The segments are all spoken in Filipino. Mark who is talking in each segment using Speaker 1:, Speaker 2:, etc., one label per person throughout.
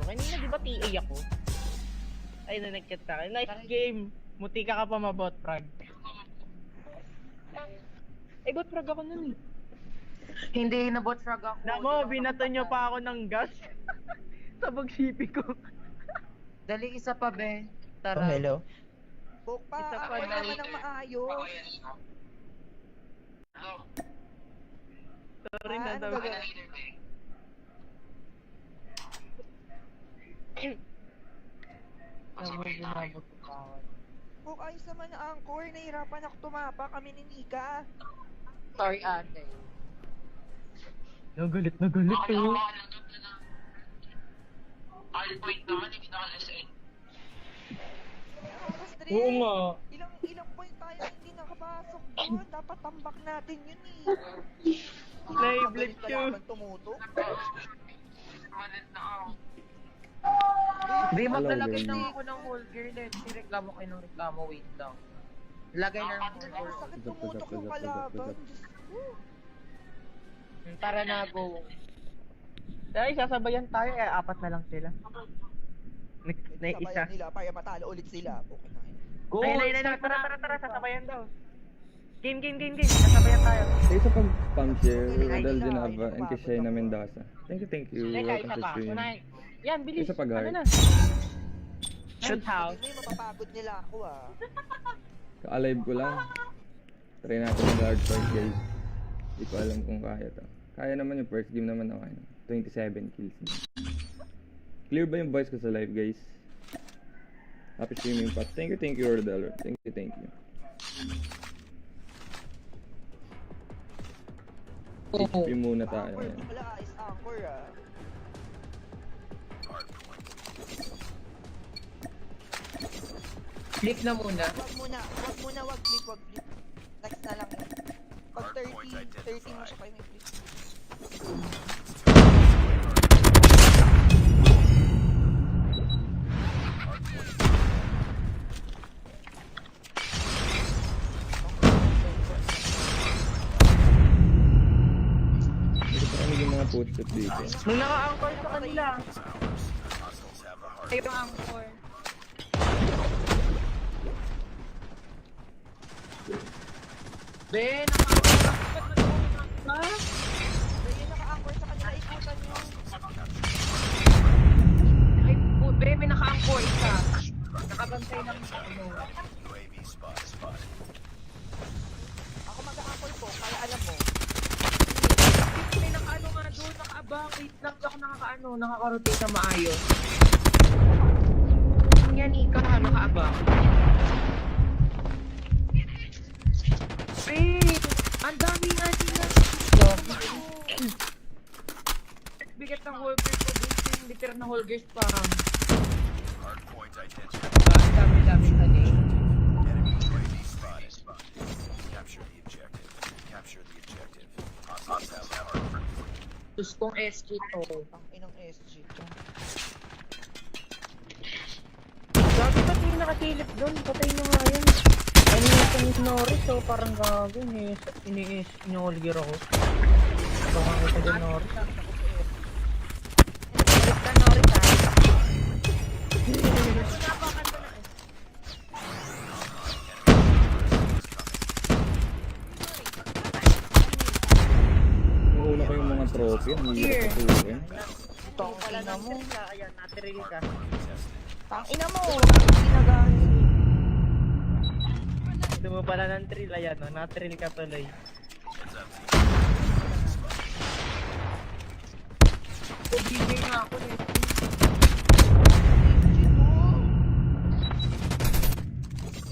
Speaker 1: Kanina di ba TA ako? Ay, nanagkat sa akin. Nice game. Muti ka pa mabot, frag. Eh, bot frag ako nun eh.
Speaker 2: Hindi, nabot frag ako.
Speaker 1: Namo, binato nyo pa ako ng gas. Sabog sipi ko.
Speaker 2: Dali, isa pa, be.
Speaker 1: Oh,
Speaker 2: Tara.
Speaker 1: hello.
Speaker 3: Bukpa,
Speaker 1: Isa pa
Speaker 3: ako
Speaker 1: na-
Speaker 3: naman ang maayos.
Speaker 1: Sorry na
Speaker 3: Ano
Speaker 1: daw.
Speaker 3: gagawin?
Speaker 2: Ako binabot ko bawat.
Speaker 3: Buk, ayos naman ang anchor. Nahirapan ako tumapa. Kami ni Nika.
Speaker 2: Sorry, ate.
Speaker 1: Nagalit oh.
Speaker 4: Point naman, hindi naman SN.
Speaker 3: Alas 3.
Speaker 1: Oo nga.
Speaker 3: Ilang point tayo hindi nakapasok doon. Dapat tambak natin yun eh.
Speaker 1: Naiblip
Speaker 3: Galit ka
Speaker 1: you.
Speaker 3: laban tumutok.
Speaker 4: Malit na ako.
Speaker 2: Be, maglalagay
Speaker 5: Hello,
Speaker 2: lang
Speaker 5: baby.
Speaker 2: ako ng whole gear. Let's see, reklamo kayo ng reklamo. Wait lang. Lagay na ng whole
Speaker 3: Ang
Speaker 2: gear.
Speaker 3: sakit tumutok yung kalaban. Diyos ko.
Speaker 2: Tara na, go.
Speaker 1: Ay, sasabayan tayo. Eh, apat na lang sila. Na isa.
Speaker 3: Sabayan nila para matalo ulit sila. Okay na.
Speaker 2: Go!
Speaker 1: Ay, tara, sasabayan daw. Game. Sasabayan tayo.
Speaker 5: Tayo sa pag-spam share,
Speaker 3: Ay,
Speaker 5: Rodal
Speaker 3: nila,
Speaker 5: Genava,
Speaker 3: ay,
Speaker 5: and Kishay na Mendoza. Thank you.
Speaker 1: Teka,
Speaker 5: Welcome
Speaker 1: isa
Speaker 5: sa
Speaker 1: pa.
Speaker 5: stream.
Speaker 1: Unahin. Yan, bilis.
Speaker 5: Isa pa, guard.
Speaker 1: Ano na? Shoot house.
Speaker 3: Hindi mapapagod nila ako ah.
Speaker 5: Ka-alive ko lang. Try natin yung guard fight, guys. Hindi ko alam kung kaya to. Kaya naman yung first game naman ako. 27 kills. Clear ba yung voice ko sa live, guys? Happy streaming, Pat. Thank you, Rodal. Thank you. HP muna tayo.
Speaker 3: Anchor,
Speaker 5: Ayan.
Speaker 3: wala is anchor ah.
Speaker 2: Click na muna.
Speaker 3: Wag flip. Next na lang yun. Pag 30 mo siya kayo may flip.
Speaker 5: Ito pa kami yung mga footstep dito.
Speaker 1: May naka-anchor sa kanila.
Speaker 2: Ito yung anchor. Ben,
Speaker 3: Kaya naka-anchor sa kanila, ikutan nyo.
Speaker 2: Ay, be, may naka-anchor isa. Nakabantay ng ano.
Speaker 3: Ako mag-anchor po, kaya alam mo.
Speaker 2: May naka-ano nga doon, naka-abang. Wait lang, ako nakaka-rotate na maayos. Yan, Ika, naka-abang. Wait, ang dami nga nila. Bigat ng holgers ko doon, yung liter na holgers parang. Ang dami-dami ka din. Tapos kung SG to.
Speaker 3: Ang inang SG to.
Speaker 1: Gabi ba't hindi nakasilip doon? Patay nyo nga yun. Ano yung sa ni Norris, so parang gago. Ini-olgir ako. Ito nga kita din Norris.
Speaker 3: Balik ka Norris ah.
Speaker 5: Yung una ko yung mga trophy, ang hirap pasukin.
Speaker 1: Tong pala na mo. Ayan, natiril ka.
Speaker 3: Tang ina mo, ginagano.
Speaker 1: Gusto mo pala ng trill, ayan o. Natiril ka tuloy.
Speaker 2: Bibigay nga ako eh.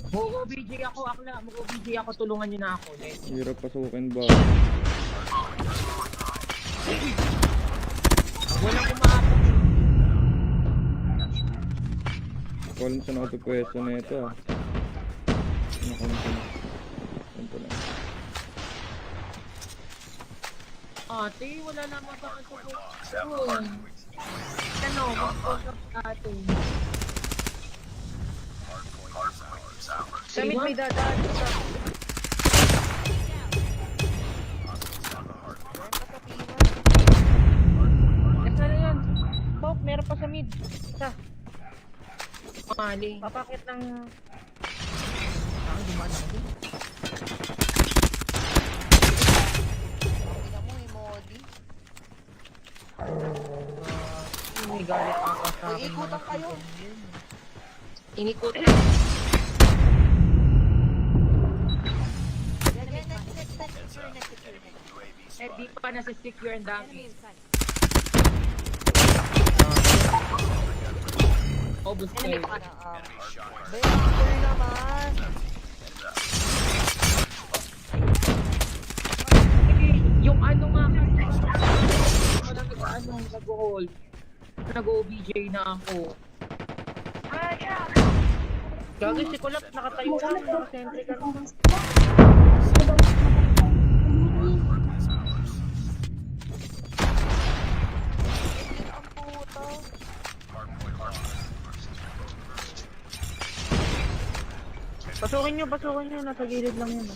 Speaker 2: Mag-OBJ ako, akla. Mag-OBJ ako, tulungan nyo na ako. Let's
Speaker 5: Hirap pasukin ba?
Speaker 2: walang umaakot eh.
Speaker 5: Column sa nakapipwesto na ito ah. Ito lang.
Speaker 2: Ate, wala naman ba ang support? Ano, mag-focus ate.
Speaker 1: Damit may dadaan.
Speaker 3: Meron ka sa P1.
Speaker 1: Ano yan? Pop, meron pa sa mid. Isa.
Speaker 2: Mali.
Speaker 1: Papakit ng...
Speaker 2: Dumaan ako dun.
Speaker 3: Tingnan mo, Emodi.
Speaker 1: May galit ako sa
Speaker 3: Uy,
Speaker 1: akin.
Speaker 3: ikutan kayo.
Speaker 2: Inikot.
Speaker 3: Yan, next. Secure, next.
Speaker 2: Eh, di pa nasa-secure ang dami. Obus kayo.
Speaker 3: Beaker naman.
Speaker 2: Yung ano nga kasi, nag-hold. Nag-OBJ na ako.
Speaker 1: Gagi si Kulap, nakatayo lang. Nakasentric ka naman.
Speaker 3: Ang puto.
Speaker 1: Pasukin nyo. Nasa gilid lang yun.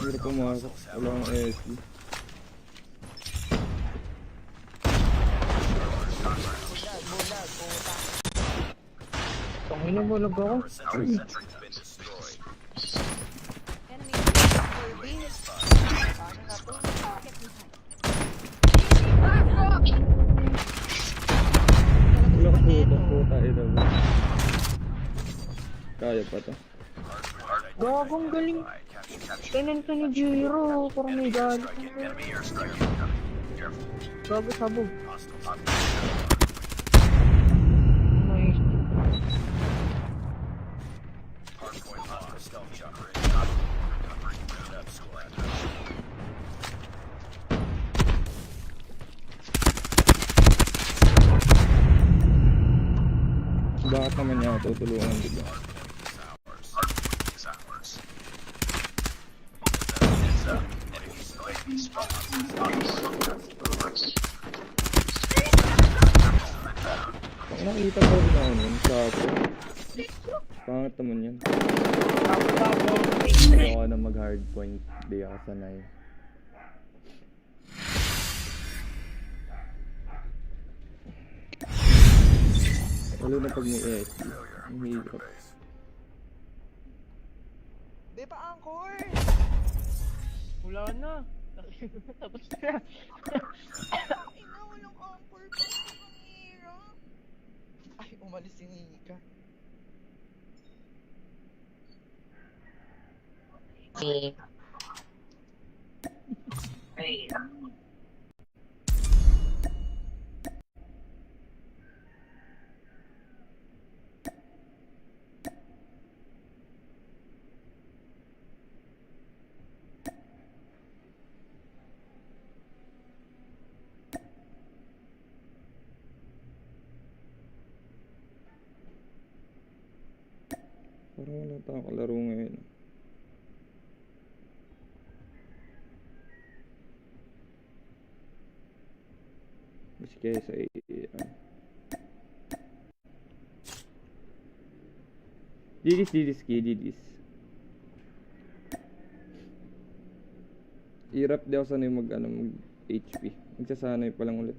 Speaker 5: Hindi na pumasok. Wala akong ASD.
Speaker 3: Bulag, puta.
Speaker 1: Tangin na bulag ako.
Speaker 3: Enemy Kirby. Paano na to?
Speaker 5: Wala ko puta ito. Kaya pa to.
Speaker 1: Gagong galing. Kanan ka ni Jiro. Parang may galit. Gago sabog. Nice.
Speaker 5: Bakit naman niya ako tutulungan dito? Nakita ko rin ako nun sa ako. Pangat naman yan. Ayaw na mag hardpoint. Di ako sanay. Lalo na pag may ESP. Ang hirap.
Speaker 3: Be pa anchor.
Speaker 1: Wala na. Tapos na.
Speaker 3: Ina, walang anchor pa. Ang hirap. Ay, umalis si Nika.
Speaker 4: Ay,
Speaker 5: Parang wala tayong kalaro ngayon. Mas kesa Didis. Hirap di ako sanay mag HP. Magsasanay pa lang ulit.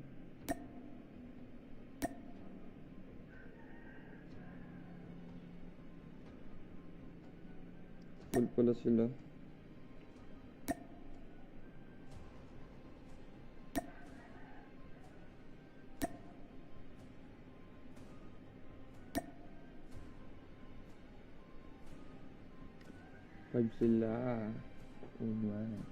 Speaker 5: Full pala sila. Five sila. Oh man.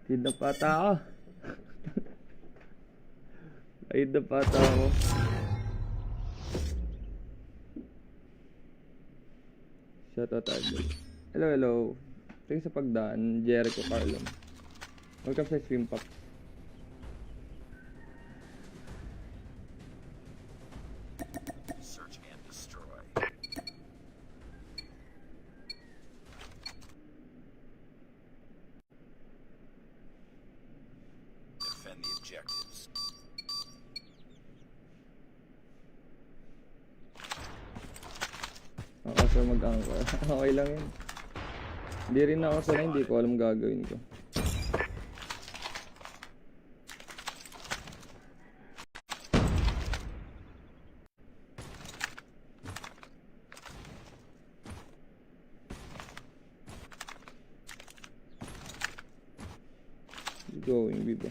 Speaker 5: Kidnap ata ako. Kidnap ata ako. Shoutout idol. Hello. Tingin sa pagdaan, Jericho Carlon. Welcome sa Swim Pop.
Speaker 6: objectives.
Speaker 5: Ako mag-anchor. Okay lang yun. Hindi rin ako sanay, hindi ko alam gagawin ko. Going, Biba.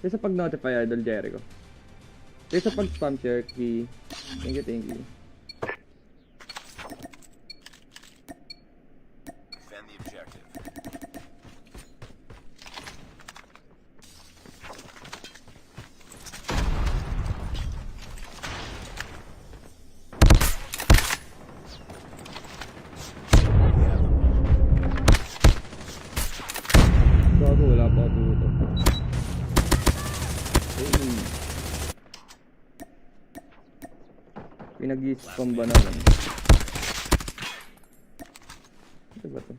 Speaker 5: Kaysa pag notify Idol Jericho. Kaysa pag spam share key. Thank you, thank you.
Speaker 6: Defend the objective.
Speaker 5: Gago, wala pa ako dito. Pinag-i-spam ba naman? Ito ba ito?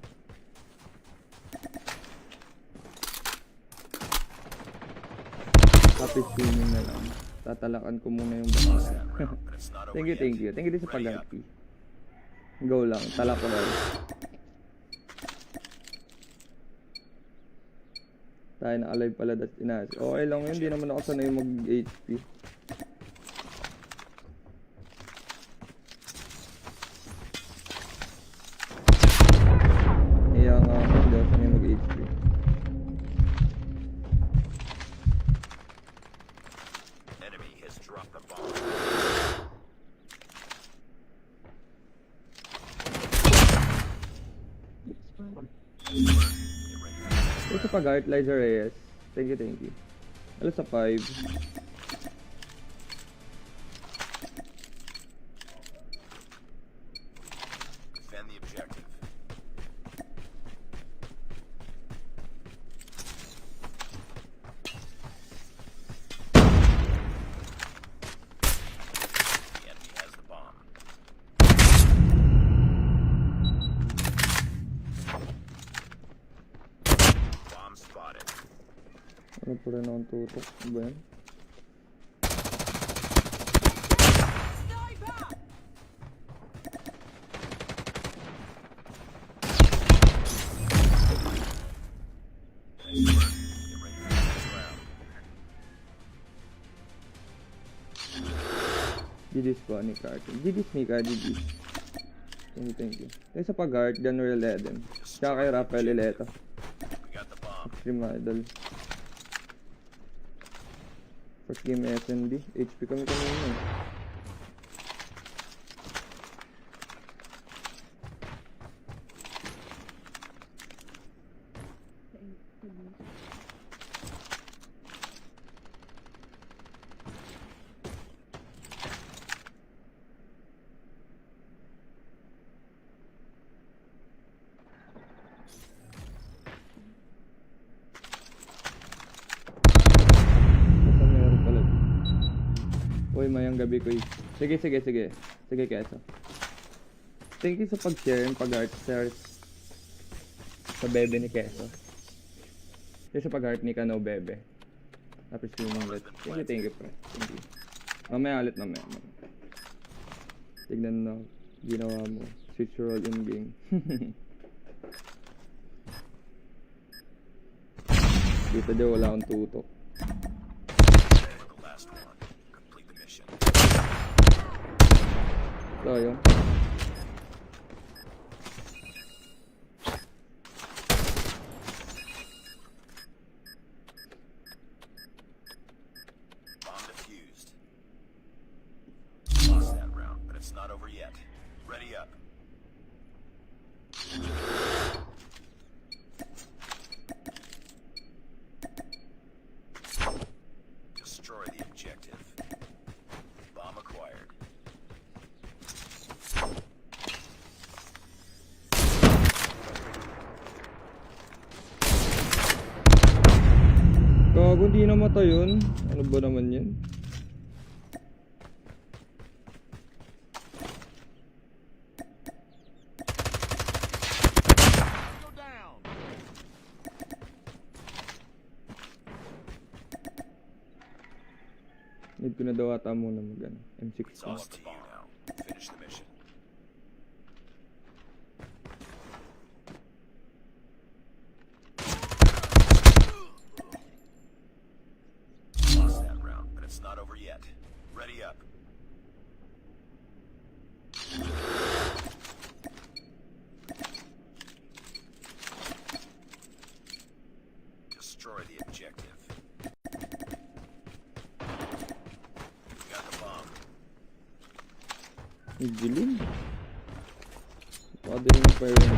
Speaker 5: Happy swimming na lang. Tatalakan ko muna yung baka.
Speaker 6: But it's not over
Speaker 5: Thank you,
Speaker 6: yet.
Speaker 5: thank you. Thank you din sa pag-happy. Go lang, talak ko lang. Tayo na alive pala that's inas. Okay lang yun, hindi naman ako sanay mag-HP. Kaya nga ako, hindi ako sanay mag-HP.
Speaker 6: Enemy has dropped the bomb.
Speaker 5: Ito sa pag-art, Liza Reyes. Thank you, thank you. Alam sa 5.
Speaker 6: Defend the objective. The enemy has the bomb. Bomb spotted.
Speaker 5: Ano po rin akong tutok? Ano ba yan?
Speaker 6: Get ready for the next round.
Speaker 5: GG's po ni Carton. GG's Mika, GG's. Thank you, thank you. Yung sa pag-art, January 11. Tsaka kay Rafael Ileta.
Speaker 6: We got the bomb.
Speaker 5: Extreme Idol. First game SND. HP kami kanina eh. Basta meron pala. Uy, mayang gabi ko eh. Sige, sige, sige. Sige, keso. Thank you sa pag-share and pag-art sa bebe ni Keso. Thank you sa pag-art ni Kano Bebe. Tapos yung ulit. Thank you, pre. Thank you. Mamaya ulit, mamaya. Tignan na ginawa mo. Switch roll in game. Dito daw wala akong tutok.
Speaker 6: For the last one. Complete the mission.
Speaker 5: So, yun.
Speaker 6: Bomb defused. Lost that round, but it's not over yet. Ready up. Destroy the objective. Bomb acquired.
Speaker 5: Gago, di namatay yun. Ano ba naman yan?
Speaker 6: Go down.
Speaker 5: Need ko na daw ata muna mag M16.
Speaker 6: It's all up to you now. Finish the mission. Lost that round, but it's not over yet. Ready up. Destroy the objective. We got the bomb.
Speaker 5: Nagdilim. Padilim yung fire ring.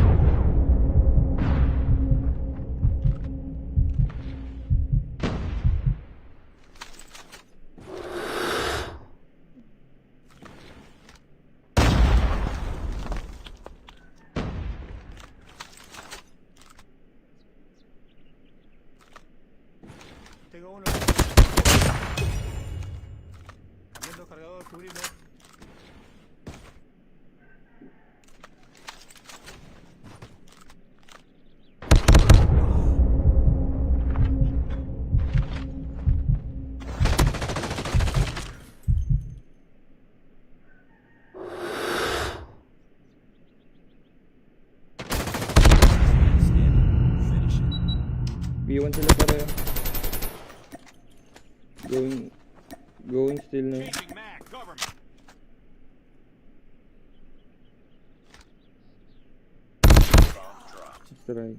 Speaker 7: Tengo uno. Viendo cargador, cubrirlo.
Speaker 6: Finish it.
Speaker 5: B1 sila pareho. Going still na.
Speaker 6: Changing mag. Government. Bomb dropped.
Speaker 5: Let's try.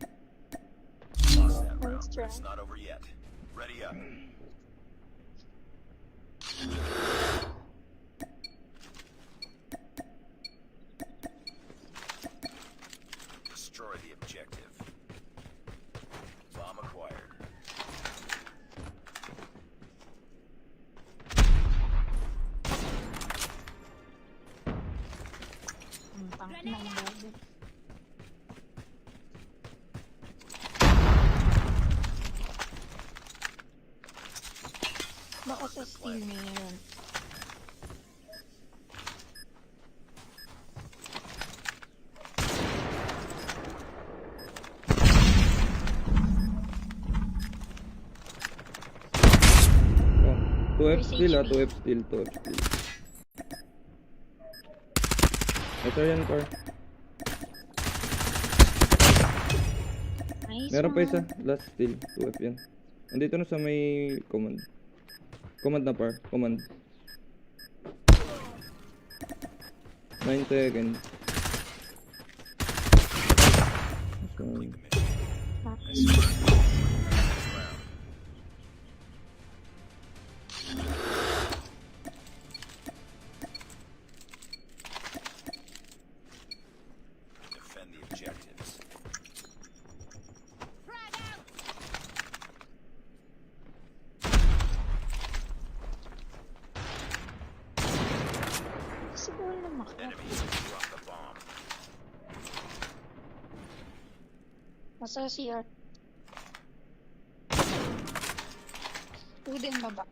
Speaker 6: Lost that round, but it's not over yet. Ready up. Destroy the objective. Bomb acquired.
Speaker 8: Ang tangk ng bobo. Baka sa steal niya yun.
Speaker 5: Oh, 2F still 2F still, 2F still. Ito yan, car.
Speaker 8: Nice
Speaker 5: Meron pa
Speaker 8: one.
Speaker 5: isa, last still, 2F yan. Andito na sa may command. Command na par, command. 9 seconds.
Speaker 6: Complete
Speaker 5: So,
Speaker 6: the mission.
Speaker 8: Tapos,
Speaker 6: Nice work. Next round. Defend the objectives.
Speaker 8: siguro na maka.
Speaker 6: Enemies drop the bomb.
Speaker 8: Nasa CR. Tudin baba.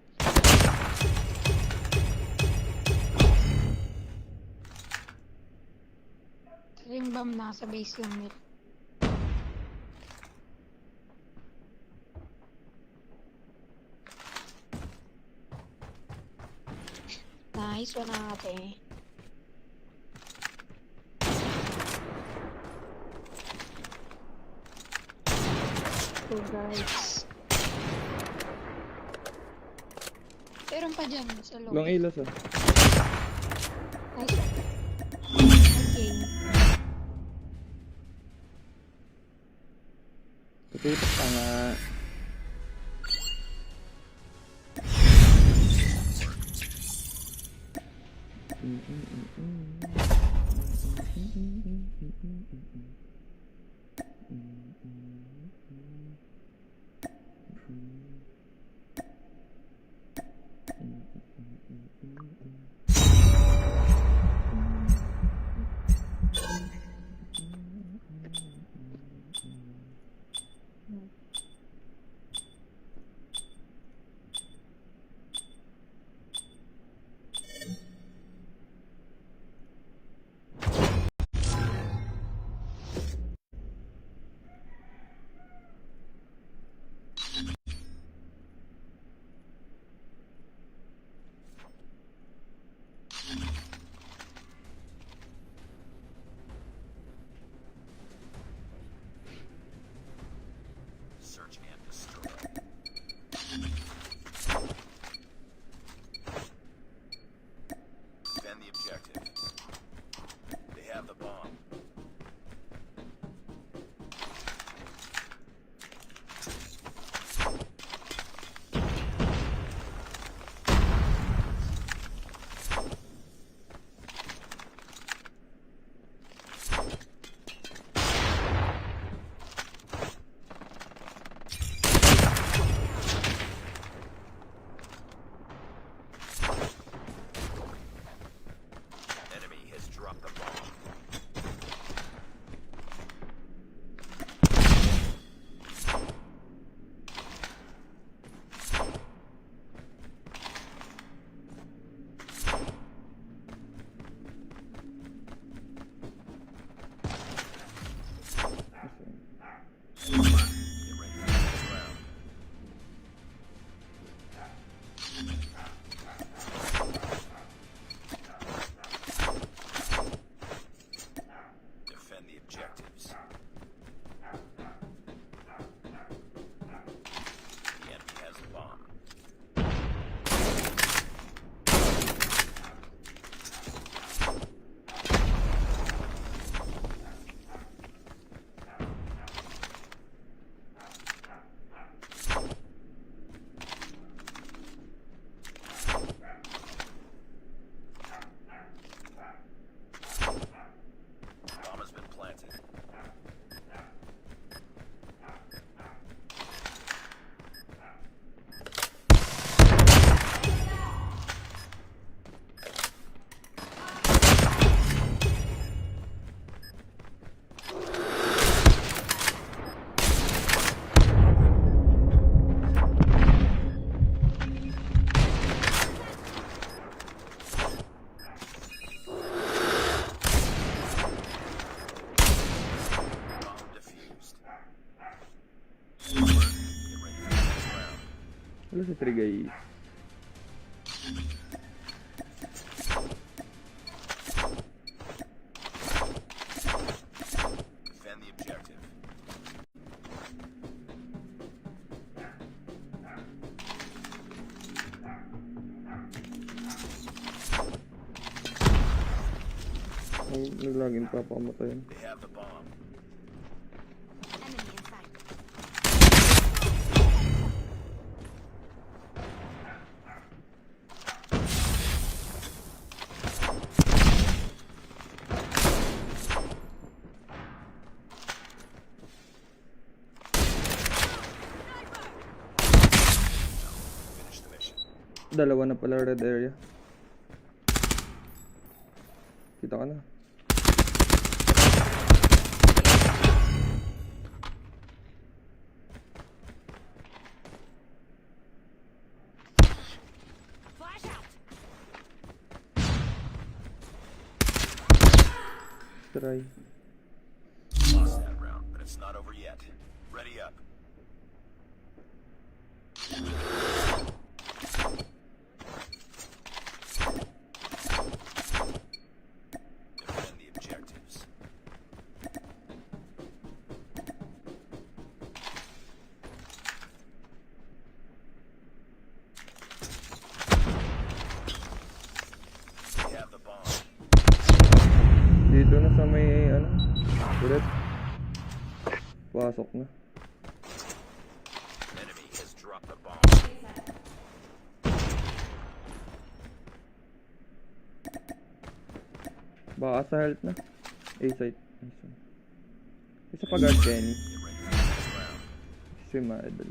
Speaker 8: Ring bomb nasa base lang nila. Nice one ate. Two guys. Meron pa dyan sa loob.
Speaker 5: lang ilas
Speaker 8: Nice one. Okay.
Speaker 5: Tututok ka nga. ba si Trigay?
Speaker 6: Defend the objective.
Speaker 5: Ay, naglagin pa pakamatay.
Speaker 6: They have the bomb.
Speaker 8: Enemy in sight.
Speaker 6: Finish the mission.
Speaker 5: Dalawa na pala red area. Kita ka na.
Speaker 8: Flash out.
Speaker 5: Try.
Speaker 6: Lost that round, but it's not over yet. Ready up. Defend the objectives. They have the bomb.
Speaker 5: Dito na sa may ano. Ulit. Pasok na.
Speaker 6: Enemy has dropped the bomb.
Speaker 5: Baka sa health na. A-site. Isa pa guard Kenny.
Speaker 6: Get ready for the next round.
Speaker 5: Si Madel.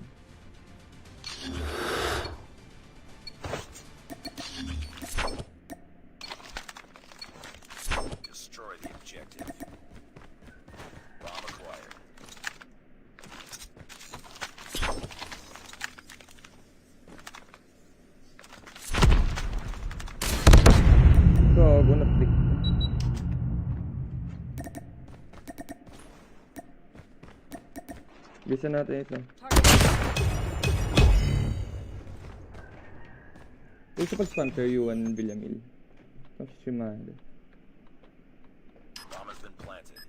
Speaker 6: Destroy the objective. Bomb acquired.
Speaker 5: Gago na flick. Bisa natin ito. Isa pag-sponsor Yuan Villamil. Tapos si Madel.
Speaker 6: Bomb has been planted.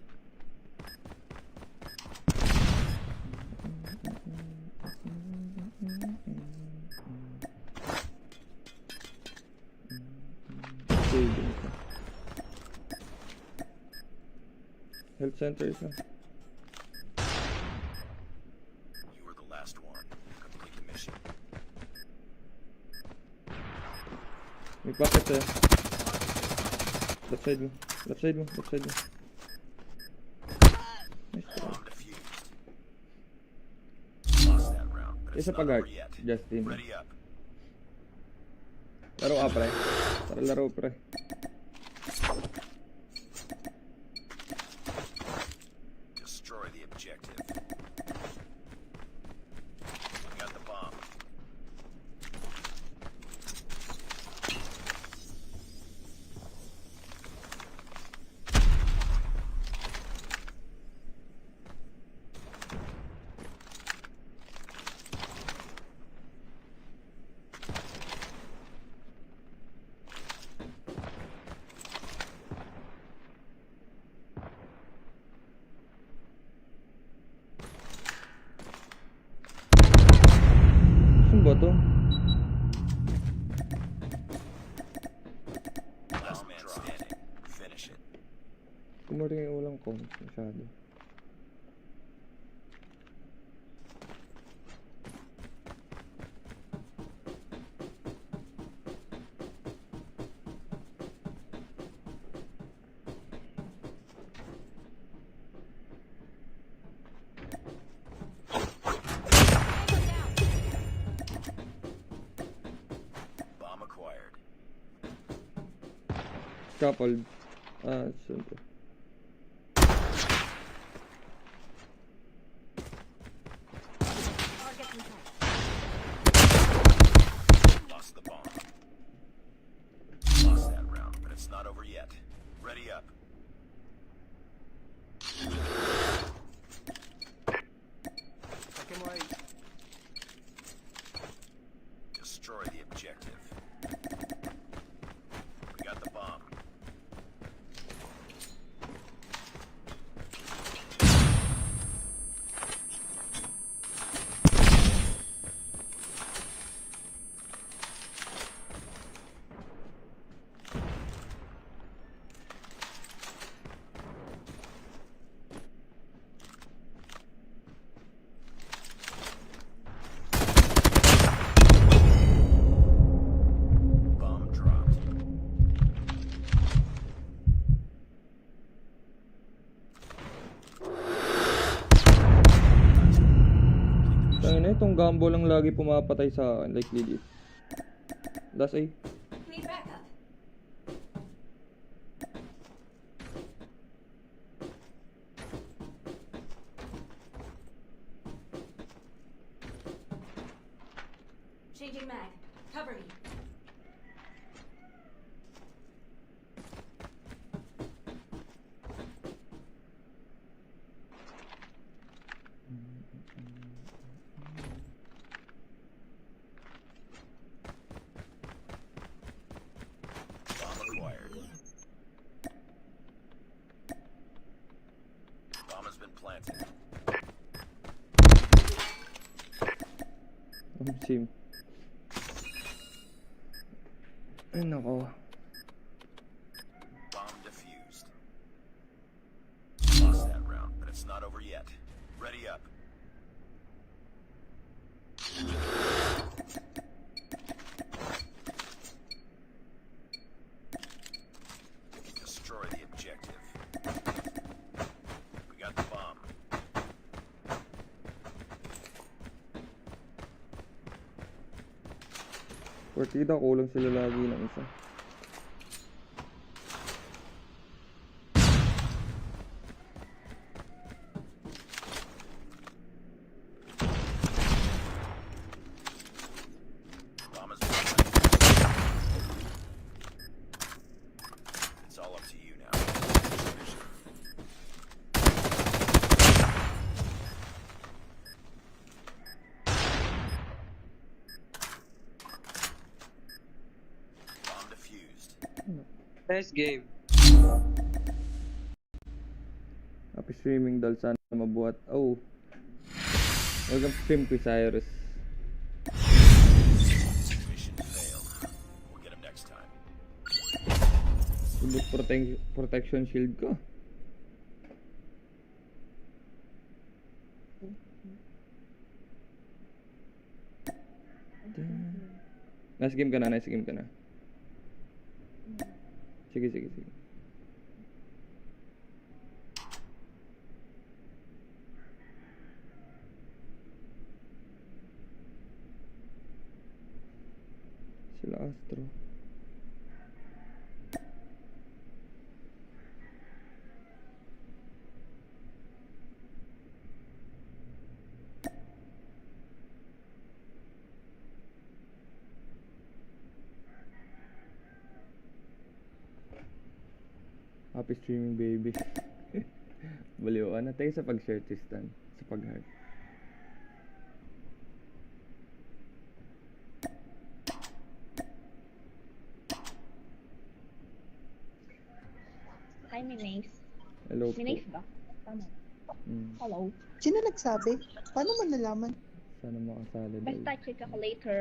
Speaker 5: Saving isa. Health center isa.
Speaker 6: You were the last one. Complete the mission.
Speaker 5: May pocket eh. Left side mo. Left side mo. Left side mo. Nice try.
Speaker 6: Bomb defused. Lost that round, but it's
Speaker 5: Isa
Speaker 6: not
Speaker 5: pa guard.
Speaker 6: over yet.
Speaker 5: Justin.
Speaker 6: Ready up.
Speaker 5: Laro ka pre. Tara laro pre.
Speaker 6: Destroy the objective. We got the bomb.
Speaker 5: Saan ba to?
Speaker 6: Last man standing. Finish it.
Speaker 5: Kumaring yung ulang ko. Masyado.
Speaker 6: Bomb acquired.
Speaker 5: Coupled. Ah, saan to?
Speaker 8: Target in sight.
Speaker 6: Lost the bomb. Lost that round, but it's not over yet. Ready up.
Speaker 7: Saque mo ay.
Speaker 6: Destroy the objective. We got the bomb. Bomb dropped.
Speaker 5: Tayo na itong Gumbo lang lagi pumapatay sa akin, like legit. Das A.
Speaker 8: Need backup. Changing mag. Cover me.
Speaker 6: Bomb acquired. Bomb has been planted.
Speaker 5: Sim. Ay nako.
Speaker 6: Bomb defused. Lost that round, but it's not over yet. Ready up. Destroy the objective. We got the bomb.
Speaker 5: Partida, kulang sila lagi ng isa.
Speaker 6: Bomb has been planted. It's all up to you now. Bomb defused.
Speaker 2: Nice game.
Speaker 5: Happy streaming dal, sana mabuhat. Oh. Welcome to stream ko, Cyrus.
Speaker 6: Mission failed. We'll get him next time.
Speaker 5: Subok protection shield ko. Nice game ka na, nice game ka na. Sige, sige, sige. Sila Astro. Happy streaming, baby. Baliwan na tayo sa pag-share, Tristan. Sa pag-heart.
Speaker 9: Hi, Minace.
Speaker 5: Hello po.
Speaker 9: Minace ba? Tama. Hello.
Speaker 3: Sino nagsabi? Paano mo nalaman?
Speaker 5: Sana makasali dahil.
Speaker 9: Basta check ako later.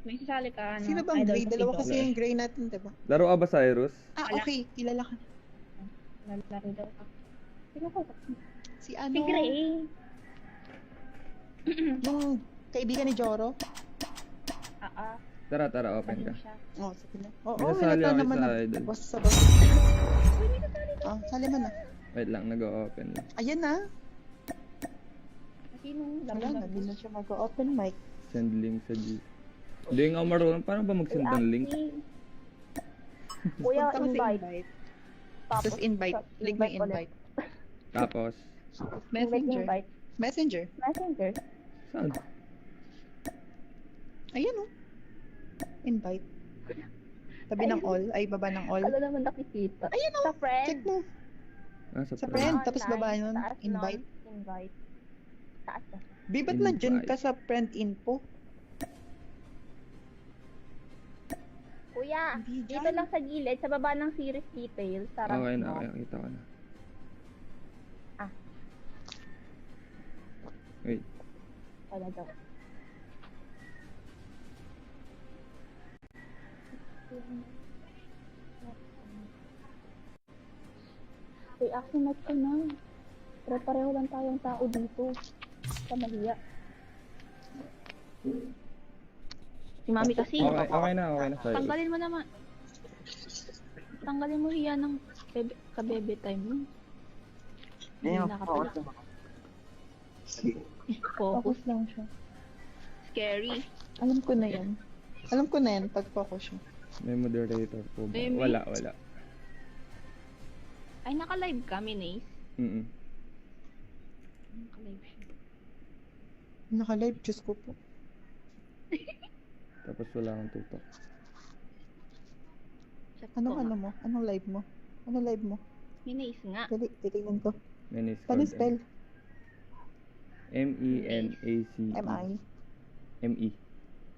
Speaker 9: May sasali ka, ano?
Speaker 3: Sino bang
Speaker 9: idol
Speaker 3: gray?
Speaker 9: ko
Speaker 3: Dalawa
Speaker 9: dito.
Speaker 3: kasi yung gray natin, diba?
Speaker 5: Laro ka ba, Cyrus?
Speaker 3: Ah,
Speaker 9: Wala.
Speaker 3: okay. Kilala ka.
Speaker 9: Lalaro daw ako. Sino ko?
Speaker 3: Si ano?
Speaker 9: Si Gray.
Speaker 3: Yung kaibigan ni Joro?
Speaker 5: Tara, tara, open ka.
Speaker 9: Ano siya?
Speaker 3: Oh, sige na. Oo,
Speaker 5: May nasali
Speaker 3: halata
Speaker 5: ako
Speaker 3: naman
Speaker 5: sa
Speaker 3: na.
Speaker 5: idol.
Speaker 3: Boss sa boss. Ah, sali mo na.
Speaker 5: Wait lang, nag-o-open lang.
Speaker 3: Ayan na.
Speaker 9: Sino?
Speaker 3: Wala na, hindi na siya mag-open mic.
Speaker 5: Send link sa G. Hindi nga ako marunong. Paano ba mag-send ng link?
Speaker 9: Kuya,
Speaker 3: Punta ka sa
Speaker 9: invite.
Speaker 3: Tapos invite. Click mo yung invite.
Speaker 5: Tapos,
Speaker 3: Messenger.
Speaker 9: Invite.
Speaker 3: Messenger.
Speaker 9: Messenger.
Speaker 5: saan?
Speaker 3: Ayan oh. Invite. Tabi ng all. Ay, baba ng all.
Speaker 9: Ano naman nakikita?
Speaker 3: Ayan
Speaker 9: Sa
Speaker 3: oh.
Speaker 9: friend.
Speaker 3: Check mo.
Speaker 5: Ah, sa
Speaker 3: Sa
Speaker 5: friend.
Speaker 3: friend. Tapos
Speaker 9: Online.
Speaker 3: baba nun.
Speaker 9: Taas nun.
Speaker 3: Invite.
Speaker 9: Invite. Taas na.
Speaker 3: Ba't nandiyan
Speaker 5: Invite.
Speaker 3: ka sa friend info?
Speaker 9: Kuya,
Speaker 3: Hindi
Speaker 9: dito
Speaker 3: dyan.
Speaker 9: lang sa gilid, sa baba ng series details. Sarap
Speaker 5: Okay na,
Speaker 9: mo.
Speaker 5: okay, nakita ko na.
Speaker 9: Ah.
Speaker 5: Wait,
Speaker 9: Wala daw. Uy, action match ka na. Pero pareho lang tayong tao dito. Sa mahiya. Si Mami kasi.
Speaker 5: okay na, sorry.
Speaker 9: Tanggalin mo naman. Tanggalin mo hiya ng kabebe time mo. Hindi nakapala. Focus lang siya. Scary.
Speaker 3: Alam ko na yan. Alam ko na yan pag focus siya.
Speaker 5: May moderator po ba?
Speaker 9: Maybe.
Speaker 5: Wala.
Speaker 9: Ay, naka-live ka, Minace.
Speaker 5: Mm-mm.
Speaker 9: Naka-live siya.
Speaker 3: Naka-live, Diyos ko po.
Speaker 5: Tapos wala akong tutok.
Speaker 9: Check
Speaker 3: Anong
Speaker 9: ko
Speaker 3: ano
Speaker 9: nga.
Speaker 3: mo? Anong live mo? Anong live mo?
Speaker 9: Minace nga.
Speaker 3: Dali, titignan ko.
Speaker 5: Menace
Speaker 3: Paano
Speaker 5: code.
Speaker 3: spell?
Speaker 5: MENACE.
Speaker 3: M-I.
Speaker 5: M-E.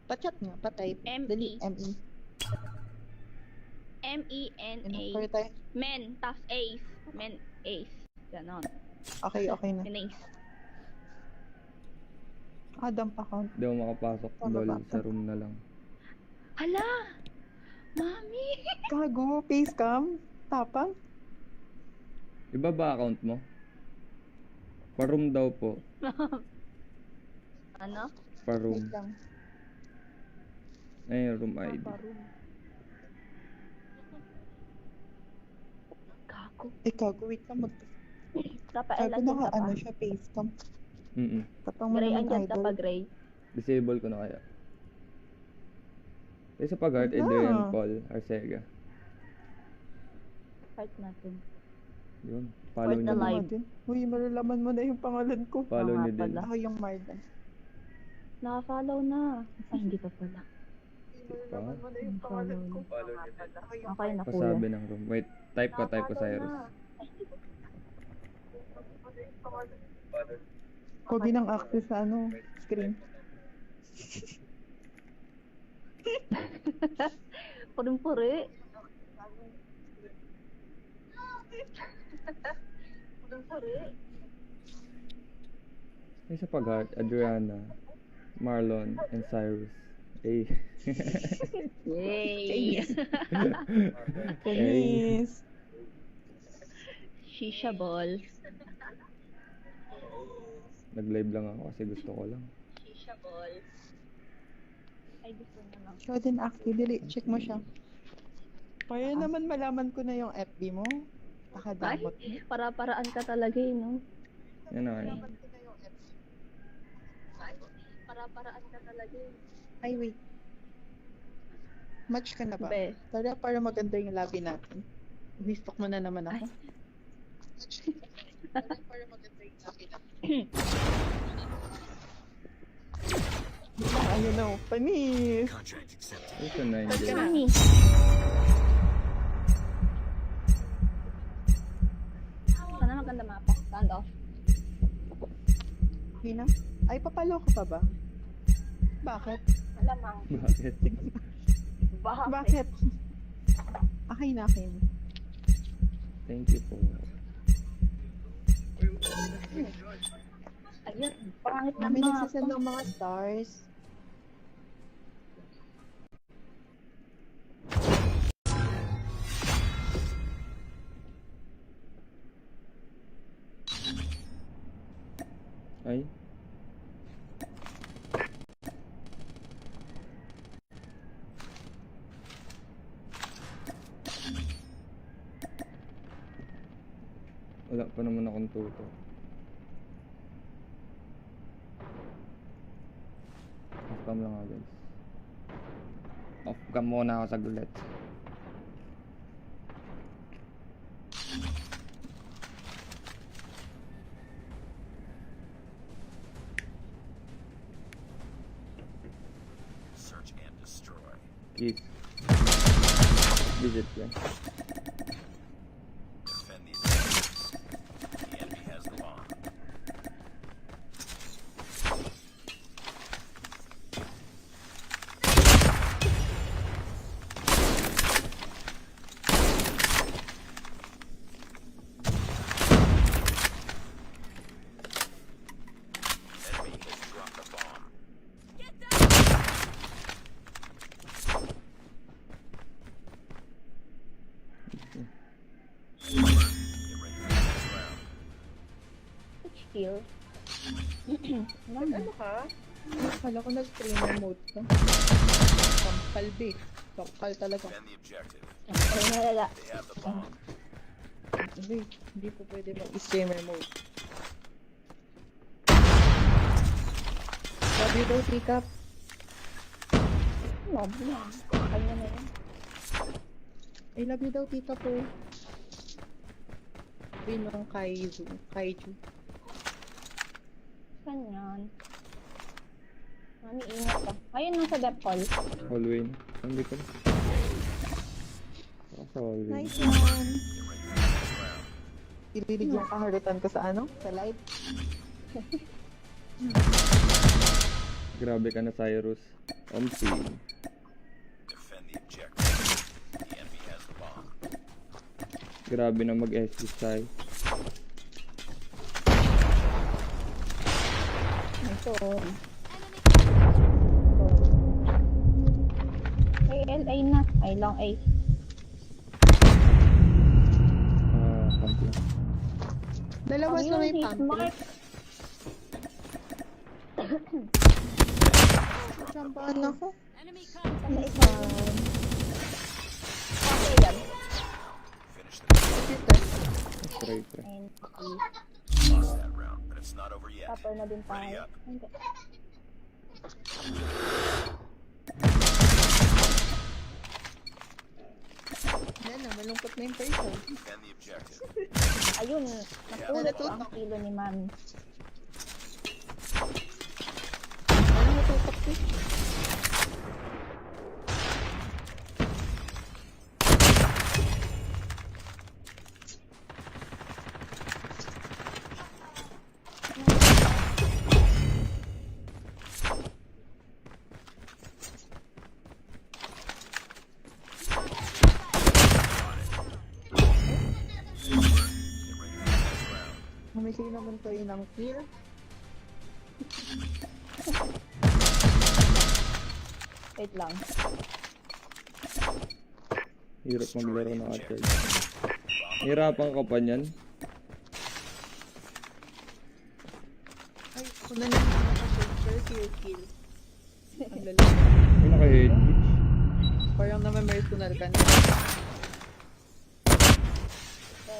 Speaker 3: Pachat nga, patype.
Speaker 9: M-E.
Speaker 3: Dali, M-E.
Speaker 9: M-E-N-A.
Speaker 3: Pwede tayo.
Speaker 9: Men, tas ace. Men, ace. Ganon.
Speaker 3: Okay, okay na.
Speaker 9: Minace.
Speaker 3: Dump account.
Speaker 5: Hindi ako makapasok.
Speaker 3: Tama
Speaker 5: Lol,
Speaker 3: ba?
Speaker 5: sa room na lang.
Speaker 9: Hala! Mami!
Speaker 3: Gago, face cam. Tapang.
Speaker 5: Iba ba account mo? Pa-room daw po.
Speaker 9: Ano?
Speaker 5: Pa-room.
Speaker 3: Wait lang.
Speaker 5: Ayun, room ID.
Speaker 9: Paparoon. Gago.
Speaker 3: Gago, wait lang.
Speaker 9: Dapat
Speaker 3: Sabi
Speaker 9: lang
Speaker 3: na
Speaker 9: yung
Speaker 3: nga, ano
Speaker 9: tapa.
Speaker 3: siya, face cam.
Speaker 5: Mm-mm.
Speaker 3: Tapang mo
Speaker 9: Gray,
Speaker 3: naman,
Speaker 9: andyan
Speaker 3: idol.
Speaker 9: tapa, Gray.
Speaker 5: Disable ko na kaya. Eh sa pag-heart,
Speaker 3: Wala.
Speaker 5: Adrian Paul Arcega.
Speaker 9: Fight natin.
Speaker 5: Yun. Follow
Speaker 9: Quite
Speaker 5: niyo
Speaker 9: alive.
Speaker 5: din.
Speaker 3: Uy, malalaman mo na yung pangalan ko.
Speaker 5: Follow
Speaker 9: Nga
Speaker 5: niyo din.
Speaker 9: pala.
Speaker 3: Ako yung Marlon.
Speaker 9: Naka-follow na. Ay, hindi pa pala.
Speaker 3: Malalaman mo na yung pangalan ko. Ako yung
Speaker 9: Okay na, kuya.
Speaker 5: Pasabi ng room. Wait, type ko Cyrus.
Speaker 3: Pogi ng access sa ano, screen.
Speaker 9: Puring-puri. Puring-puri.
Speaker 5: Eh sa pag-heart, Adriana, Marlon, and Cyrus. Eh.
Speaker 9: Yay!
Speaker 3: Denise.
Speaker 9: Shisha ball.
Speaker 5: Nag-live lang ako kasi gusto ko lang.
Speaker 9: Shisha ball. Ay, gusto na lang.
Speaker 3: Show din active. Dili, check mo siya. Kaya naman malaman ko na yung FB mo. Nakadamot.
Speaker 9: Ay, para-paraan ka talaga eh, no?
Speaker 5: Yan na kayo.
Speaker 9: Para-paraan ka talaga eh.
Speaker 3: Ay, wait. Match ka na ba?
Speaker 9: Be.
Speaker 3: Tara, para maganda yung lobby natin. Mistok mo na naman ako. Tara, para maganda yung lobby natin. Ayun na, panis.
Speaker 6: Contract accepted.
Speaker 5: Ito 9
Speaker 3: Ba't ka
Speaker 5: days.
Speaker 3: na?
Speaker 9: Mami. Sana maganda mapa. Stand off.
Speaker 3: Okay na? Ay, papalo ka pa ba? Bakit?
Speaker 9: Malamang.
Speaker 5: Bakit?
Speaker 3: Bakit? Okay na, akin.
Speaker 5: Thank you po.
Speaker 9: Ayun, pangit na
Speaker 3: May
Speaker 9: mapa.
Speaker 3: nagsasend ng mga stars.
Speaker 5: Ay. Wala pa naman akong tuto. Off cam lang ako guys. Off cam muna ako sa gulat.
Speaker 6: Search and destroy.
Speaker 5: Please. Visit yan.
Speaker 6: Defend the objectives. The enemy has the bomb.
Speaker 9: kill.
Speaker 3: Ano ka? Akala ko nag-streamer mode ka. Kampal, be. Kampal talaga.
Speaker 6: Defend the objective.
Speaker 9: Ay, nalala.
Speaker 6: They have the bomb.
Speaker 3: Hindi po pwede mag-streamer mode. Love you daw, Tikap.
Speaker 9: Love na. Kanya na yan.
Speaker 3: I love you daw, Tikap po. Binong Kaiju.
Speaker 9: Saan yan? Mami, ingat ka. Ayun, nasa depth hall.
Speaker 5: Hallway na. Hindi ko na. Sa hallway.
Speaker 3: Nice one. Ililig yung kaharutan ko sa ano? Sa live.
Speaker 5: Grabe ka na, Cyrus. Omsi.
Speaker 6: Defend the objective. The enemy has the bomb.
Speaker 5: Grabe na mag-SG Sai.
Speaker 9: Ito. Ay, LA na. Ay, long A.
Speaker 5: Pump lang.
Speaker 3: Dalawa sa may
Speaker 9: Ayun, hit
Speaker 3: pantry.
Speaker 9: mark.
Speaker 3: Sampaan ako.
Speaker 8: Enemy contact.
Speaker 9: Saan na isa? Okay yan.
Speaker 6: Finish the
Speaker 5: Try.
Speaker 9: Ayun.
Speaker 6: lost that round, but it's not over yet.
Speaker 9: Topper na din
Speaker 6: Ready
Speaker 9: tayo.
Speaker 6: up.
Speaker 9: Hindi.
Speaker 3: Yan na, malungkot na yung person.
Speaker 6: Defend the objective.
Speaker 9: Ayun, napulot ko ang kilo ni Mami.
Speaker 3: Ano matutok ko? Mamisig naman to yun ang kill.
Speaker 9: Wait lang.
Speaker 5: Hirap maglaro ng arcade. Hirapan ka pa niyan.
Speaker 3: Ay, kung na naman naka-first year kill. Ang lalaki.
Speaker 5: May naka-head glitch.
Speaker 3: Parang naman personal ka na.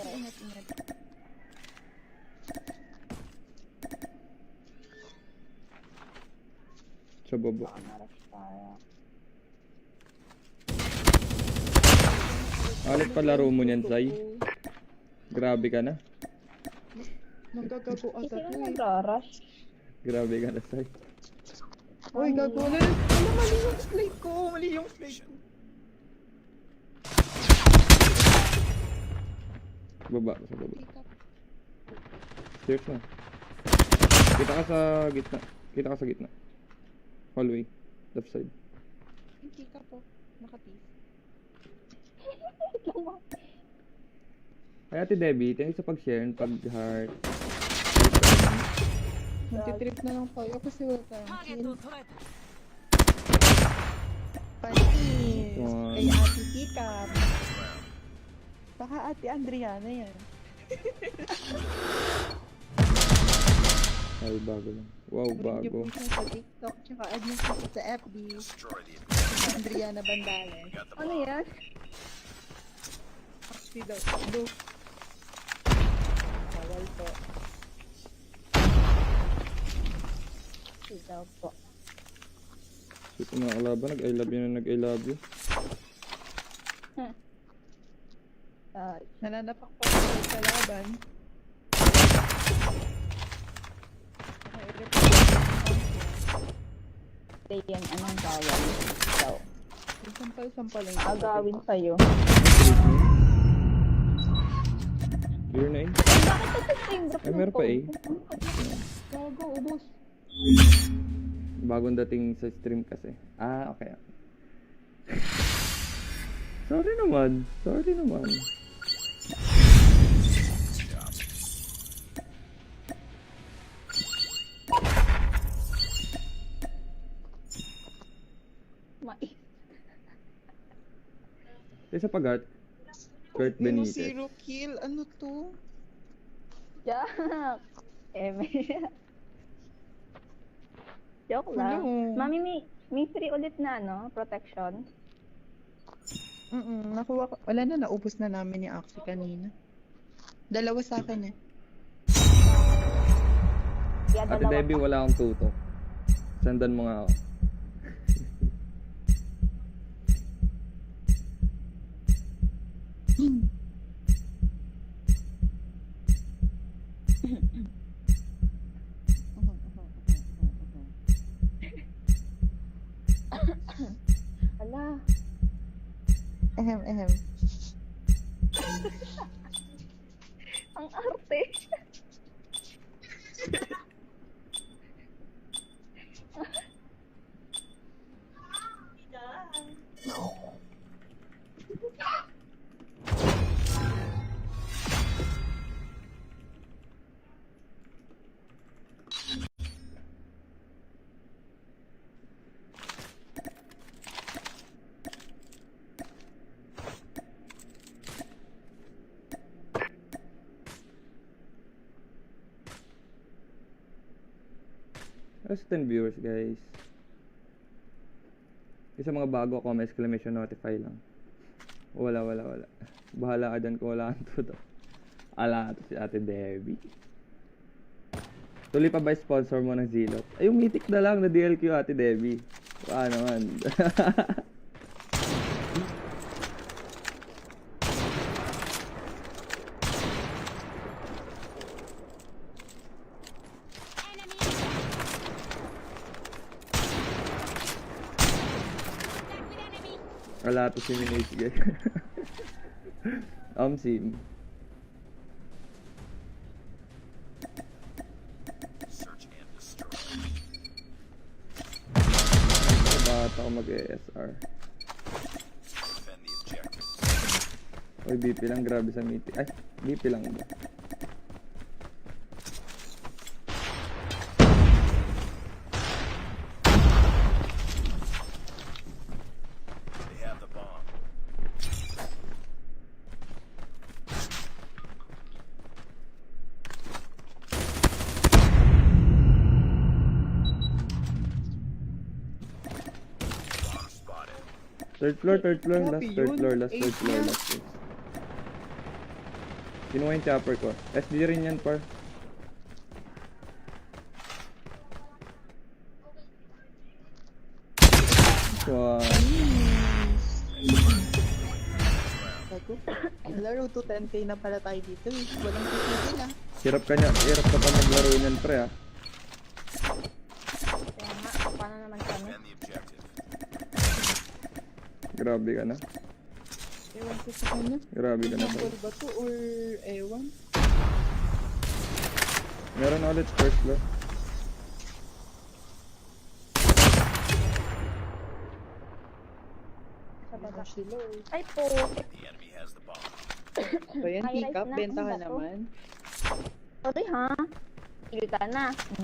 Speaker 3: Ingat, ingat.
Speaker 5: Sa baba.
Speaker 9: Maras tayo.
Speaker 5: Alit pa laro mo niyan, Sai. Grabe ka na.
Speaker 3: Manggagago ata
Speaker 9: Sino
Speaker 3: to eh.
Speaker 9: nagra-rush?
Speaker 5: Grabe ka na, Sai.
Speaker 3: Uy, gago na. Ano, mali yung slate ko. Mali yung slate ko.
Speaker 5: Baba, sa baba. Stairs na. Kita ka sa gitna. Kita ka sa gitna. Hallway. Left side.
Speaker 3: Hindi ka po. Nakatis.
Speaker 5: Ay, Ate Debbie, thank you sa pag-share and pag-heart.
Speaker 3: Magtitrip na lang tayo kasi wala tayong
Speaker 8: Target
Speaker 3: kill.
Speaker 8: to threat.
Speaker 3: Panis.
Speaker 5: One.
Speaker 3: Kay Ate Tikap. Baka Ate Andriana yan.
Speaker 5: Ay, bago lang. Wow, bago.
Speaker 3: Yung sa TikTok, tsaka add nyo siya sa FB.
Speaker 6: Destroy the objective.
Speaker 3: Andriana Bandales.
Speaker 6: Got the
Speaker 9: Ano
Speaker 6: bomb.
Speaker 9: yan?
Speaker 3: Actually daw. Do. Bawal po.
Speaker 9: Ikaw po.
Speaker 5: Ito mga kalaban, nag-I love you na nag-I love you.
Speaker 3: Nananapak pa ako sa laban.
Speaker 9: Stay yan, anong bawal? Ikaw.
Speaker 3: Sampal-sampal lang.
Speaker 9: Agawin sa'yo.
Speaker 5: Clear na eh.
Speaker 9: Bakit ito stream drop
Speaker 5: Ay, meron pa eh.
Speaker 3: Gago, ubos.
Speaker 5: Bagong dating sa stream kasi. Ah, okay. Sorry naman. Sorry naman.
Speaker 9: Mais.
Speaker 5: Isa pag-art. Kurt Benitez.
Speaker 3: Zero kill. Ano to?
Speaker 9: Jack! Joke lang.
Speaker 3: Hello.
Speaker 9: Mami, may free ulit na, no? Protection.
Speaker 3: Nakuha ko. Wala na, naubos na namin ni Axie kanina. Dalawa sa akin eh.
Speaker 9: Kaya
Speaker 5: Ate
Speaker 9: dalawa
Speaker 5: Debbie,
Speaker 9: pa.
Speaker 5: wala akong tutok. Sendan mo nga ako.
Speaker 9: Ala.
Speaker 3: Ehem.
Speaker 9: Ang arte.
Speaker 5: There's 10 viewers, guys. Kasi mga bago ako, may exclamation notify lang. Wala. Bahala ka dyan kung wala kang tutok. Ala, ito si Ate Debbie. Tuloy pa ba sponsor mo ng Zilot? Ay, yung mythic na lang na DLQ, Ate Debbie. Baka naman. Wala to si Minage, guys. Sim.
Speaker 6: Search and destroy.
Speaker 5: Bata ako mag-ESR.
Speaker 6: Defend the objectives.
Speaker 5: Oy, BP lang. Grabe sa mythic. Ay, BP lang ba?
Speaker 6: They have the bomb. Bomb spotted.
Speaker 5: Third floor, last
Speaker 3: Grabe
Speaker 5: third
Speaker 3: yun.
Speaker 5: floor, last
Speaker 3: Eight
Speaker 5: third floor,
Speaker 3: yan.
Speaker 5: last floor. Kinuha yung chopper ko. SD rin yan, par. Wow.
Speaker 3: Bago. Laro to 10k na pala tayo dito eh. Walang titigil ah.
Speaker 5: Hirap ka pa maglaro niyan, pre, ah.
Speaker 9: Kaya nga, paano naman kami?
Speaker 6: Defend the objective.
Speaker 5: Grabe ka na.
Speaker 3: Ewan ko sa kanya.
Speaker 5: Grabe ka na, par.
Speaker 3: Number ba to or ewan?
Speaker 5: Meron na ulit first floor.
Speaker 9: Sa baba.
Speaker 3: Sila eh.
Speaker 9: Ay po.
Speaker 6: The enemy has the bomb.
Speaker 3: So yan,
Speaker 9: High-rise
Speaker 3: pick up.
Speaker 9: na.
Speaker 3: Benta
Speaker 9: Ano
Speaker 3: ka
Speaker 9: ba to?
Speaker 3: naman.
Speaker 9: Sorry ha. Sige ka na.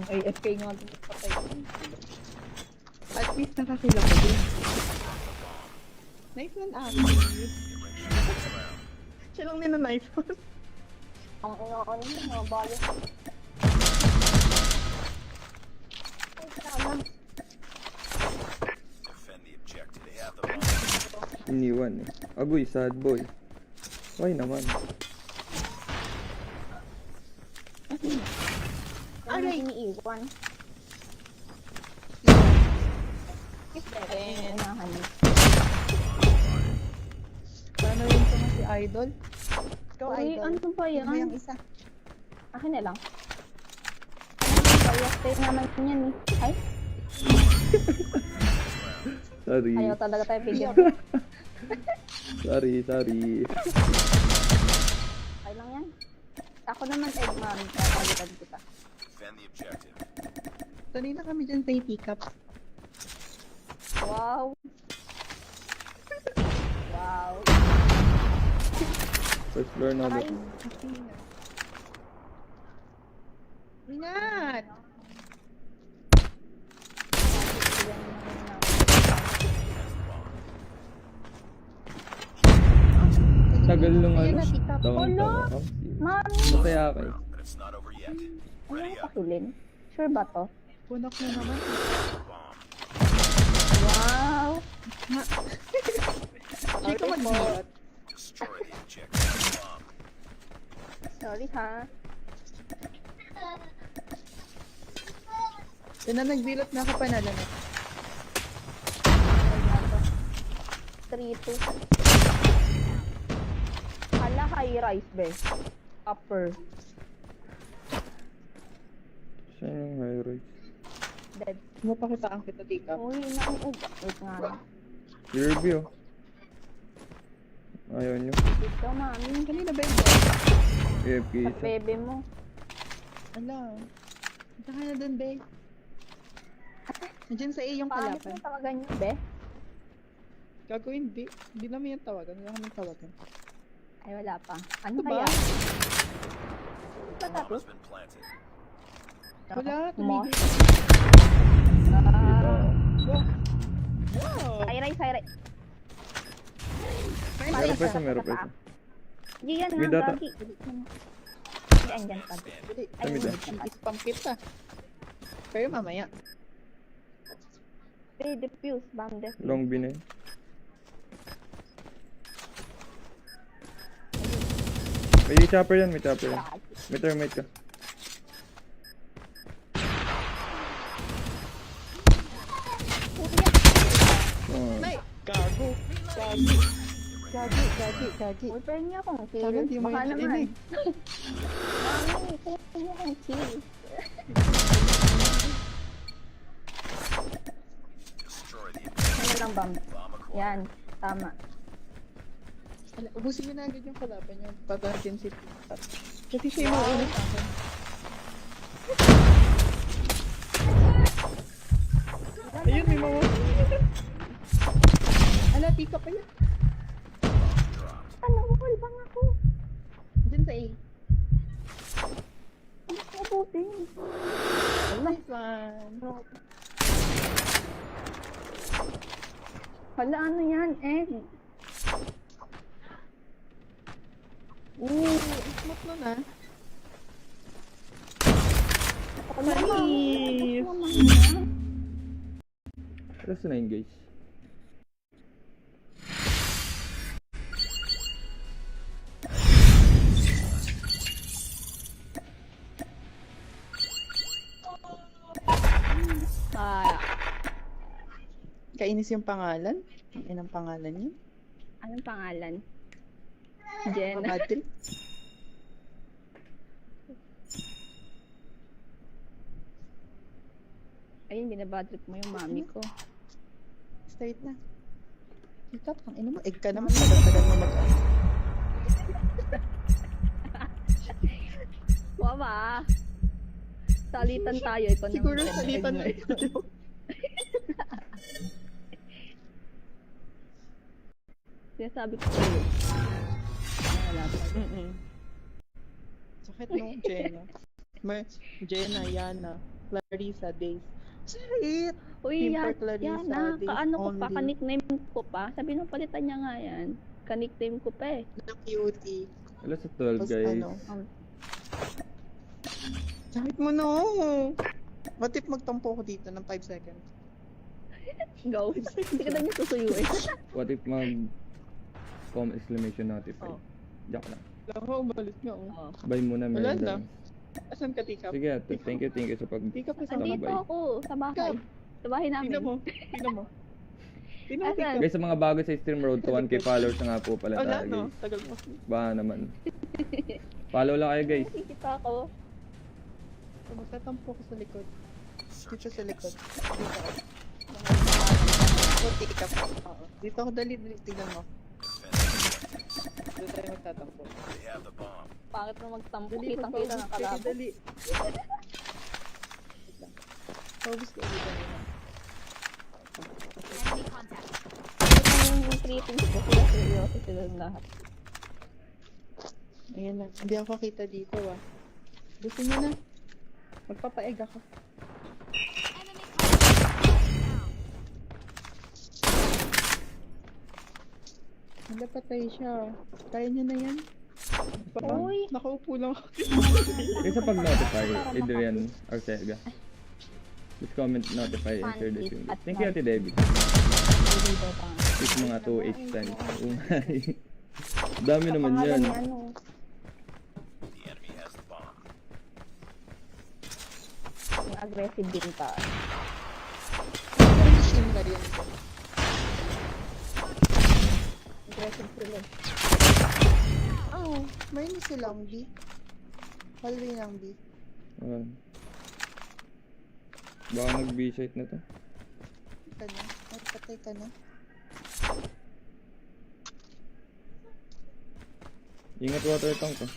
Speaker 3: AFK nga din patay. At least nakakila ko din. Nice one, Aki. Siya lang din na nice one.
Speaker 9: Ang ina-ano mo, mga balo. Ay, sana.
Speaker 6: Defend the objective. They have the bomb.
Speaker 5: Iniwan eh. Agoy, sad boy. Why naman?
Speaker 9: Aray! Iniiwan. If ever, unahan mo.
Speaker 3: Paano yun ko si Idol? Ikaw,
Speaker 9: Uy,
Speaker 3: Idol.
Speaker 9: ano ba yan?
Speaker 3: Ano yung isa?
Speaker 9: Akin na lang. Kaya stay naman yan eh. Ay,
Speaker 5: Sorry.
Speaker 9: ayaw talaga tayo bigyan.
Speaker 5: Sorry.
Speaker 9: Okay lang yan. Ako naman, egg mami. Kakalitan kita.
Speaker 6: Defend the objective.
Speaker 3: Sanay na kami dyan sa teacup.
Speaker 9: Wow. Wow.
Speaker 5: First floor na ulit.
Speaker 9: Ay,
Speaker 3: Ingat!
Speaker 5: Tagal nung
Speaker 3: Ayun
Speaker 5: ano.
Speaker 3: na, tita.
Speaker 5: Taon.
Speaker 9: Mami!
Speaker 5: Masaya kayo.
Speaker 6: But it's not over yet.
Speaker 9: Ano yung pakilin? Sure ba to?
Speaker 3: Punak na naman.
Speaker 6: Bomb.
Speaker 9: Wow!
Speaker 3: Hindi ka magbilat.
Speaker 6: Destroy the objective bomb.
Speaker 9: Sorry ha.
Speaker 3: Yun na nagbilot na ako panalo na.
Speaker 9: 3-2. Hala, high rise, be. Upper.
Speaker 5: Saan yung high rise?
Speaker 9: Dead.
Speaker 3: Mapakitaan kita, Tika.
Speaker 9: Uy, nauuga. Wait nga lang.
Speaker 5: Kirby oh. Ayaw nyo.
Speaker 9: Dito, mami.
Speaker 3: Kanina ba yun?
Speaker 5: AFK
Speaker 9: At
Speaker 5: isa.
Speaker 9: bebe mo.
Speaker 3: Ala. Punta ka na dun, be. Nandiyan sa A yung
Speaker 9: Paano
Speaker 3: kalaban.
Speaker 9: yung tawagan niyo, be?
Speaker 3: Gago, hindi. Hindi namin yung tawagan. Wala kami tawagan.
Speaker 9: Ay, wala pa. Ano
Speaker 3: Ito ba?
Speaker 9: kaya?
Speaker 6: Bomb has been planted.
Speaker 3: Wala.
Speaker 9: Mo?
Speaker 3: Tumigil. Wow.
Speaker 9: High rise, high rise.
Speaker 5: Meron pa isa, meron pa isa.
Speaker 9: Hindi yan
Speaker 5: May
Speaker 9: na,
Speaker 5: data.
Speaker 9: gagi. Hindi, andyan pa.
Speaker 3: Hindi.
Speaker 9: Ay,
Speaker 5: Ay,
Speaker 9: hindi
Speaker 5: may
Speaker 9: pa.
Speaker 3: Spam kita. Pero mamaya.
Speaker 9: Be, defuse, bomb defuse.
Speaker 5: Long bin eh. May chopper yan, may chopper yan. May thermite ka. Oh.
Speaker 3: Ay! Gago. Gago. Gagi, gagi, gagi.
Speaker 9: Uy, pwede niya akong kill.
Speaker 3: Sabi, di mo
Speaker 9: Baka
Speaker 3: yun
Speaker 9: naman.
Speaker 3: eh.
Speaker 9: Mami, pwede niya akong kill.
Speaker 6: Destroy the
Speaker 9: Ano lang, bomb?
Speaker 6: bomb acquired.
Speaker 9: Yan, tama.
Speaker 3: Ala, ubusin mo na agad yung kalaban niya. Pagkakin si Tika. Kasi siya yung mauulit sa akin. Ayun, may mga... Ala, Tika pa yun.
Speaker 9: Ano, wall bang ako?
Speaker 3: Diyan sa A.
Speaker 9: Ano ko abutin?
Speaker 3: Nice one.
Speaker 9: Hala, ano yan, egg?
Speaker 3: Ooh, smooth nun ah.
Speaker 9: Hala,
Speaker 3: Nice.
Speaker 5: Alas na yun guys.
Speaker 9: Ah,
Speaker 3: Kainis yung pangalan. Ang inang pangalan niya.
Speaker 9: anong pangalan? Jen.
Speaker 3: Bad trip.
Speaker 9: Ayun, binabadrip mo yung mami ko.
Speaker 3: Straight na. Tika, ang ina mo. Egg ka naman. Tagal-tagal mo mag...
Speaker 9: Mama! Salitan tayo. Ito na.
Speaker 3: Siguro salitan na ito.
Speaker 9: Sinasabi ko sa'yo. Wala pa.
Speaker 3: Sakit no, Jenna. May Jenna, Yana, Clarissa, Days. Sakit!
Speaker 9: Uy,
Speaker 3: Team
Speaker 9: yan,
Speaker 3: for Clarissa,
Speaker 9: yan na.
Speaker 3: Days
Speaker 9: Kaano ko pa,
Speaker 3: only.
Speaker 9: ka-nickname ko pa. Sabi nung palitan niya nga yan. Ka-nickname ko pa eh.
Speaker 3: Na cutie.
Speaker 5: Alas sa 12
Speaker 3: Tapos
Speaker 5: guys.
Speaker 3: ano? Sakit mo no! What if magtampo ko dito ng 5 seconds?
Speaker 9: Go. Hindi ka na niya susuyuin.
Speaker 5: What if mag... exclamation notify.
Speaker 3: Oh.
Speaker 5: Diyak lang.
Speaker 3: Alam mo, umalis nga oh.
Speaker 9: Oh.
Speaker 5: Bye muna,
Speaker 3: Wala
Speaker 5: Melinda.
Speaker 3: na. Asan ka, Tika?
Speaker 5: Sige, thank you sa pag...
Speaker 3: Tika pa sa
Speaker 5: Tama
Speaker 9: Andito
Speaker 5: ba?
Speaker 9: ako, sa bahay. Sa bahay namin.
Speaker 3: Tingnan mo. Tingnan mo. Tingnan mo,
Speaker 9: Asan?
Speaker 3: Tika.
Speaker 5: Guys, sa mga bago sa stream road to 1k followers na nga po pala
Speaker 3: Wala,
Speaker 5: tayo
Speaker 3: no?
Speaker 5: guys.
Speaker 3: Tagal mo.
Speaker 5: Baka naman. Follow lang kayo guys.
Speaker 9: Nakikita ako.
Speaker 3: Magtatampo ko sa likod. Dito sa likod. Dito ako. Tika pa. Oo. Dito ako dali. Tignan mo. Dito tayo magtatampo.
Speaker 6: They have the bomb.
Speaker 9: Pangit na magtampo.
Speaker 3: Dali,
Speaker 9: Kitang-kita ng kalabo.
Speaker 3: Dali. Wait lang. Paubos ko ulit na.
Speaker 8: Enemy contact.
Speaker 9: Yung greetings ko, sila seryoso sila lahat.
Speaker 3: Ayan na. Hindi ako kita dito ah. Gusto niyo na? Magpapaeg ako.
Speaker 8: Enemy contact.
Speaker 3: Wala patay siya. Kaya niya na yan.
Speaker 9: Uy!
Speaker 3: Nakaupo lang ako.
Speaker 5: Kasi pag notify, Adrian Arcega. Please comment notify and share the stream. Thank you, Ate Debbie.
Speaker 9: Hindi daw pa.
Speaker 5: Please mga 2H times. Umay. Dami naman
Speaker 9: Pangalan
Speaker 5: yan.
Speaker 9: ni ano.
Speaker 6: The enemy has the bomb.
Speaker 9: Yung aggressive din ka.
Speaker 3: Team ka rin.
Speaker 9: Aggressive sila.
Speaker 3: Oh, may na silang B. Hallway ng B.
Speaker 5: Ah. Baka nag-B-site na to.
Speaker 3: Ka na. Ay, patay ka na.
Speaker 5: Ingat water tank ka.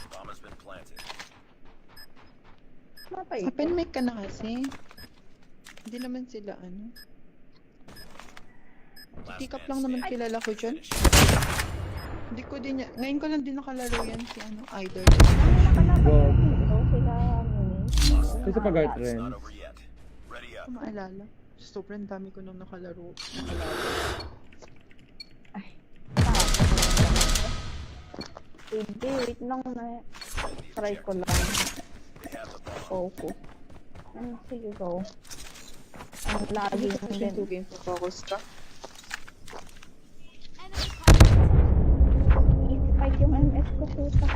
Speaker 6: Bomb has been planted.
Speaker 9: Matay.
Speaker 3: Open mic ka na kasi. Hindi naman sila ano.
Speaker 6: Last
Speaker 3: Pick up
Speaker 6: man
Speaker 3: lang naman
Speaker 6: standing.
Speaker 3: kilala ko dyan.
Speaker 6: Finish.
Speaker 3: Hindi ko din yan. Ngayon ko lang din nakalaro yan si ano, Idol.
Speaker 5: Wow.
Speaker 9: Dito sila,
Speaker 5: Kasi pag art
Speaker 6: It's
Speaker 5: rin.
Speaker 6: not over yet. Ready up.
Speaker 3: Kung maalala. Sobrang dami ko nung nakalaro.
Speaker 9: Hindi, wait lang na. Try ko lang.
Speaker 6: They have the bomb.
Speaker 9: Focus. Ano, sige go. Ang lagi
Speaker 3: Hindi ko
Speaker 9: din.
Speaker 3: siya 2 games na focus ka.
Speaker 8: Enemy contact.
Speaker 9: I-spike yung MS ko puta.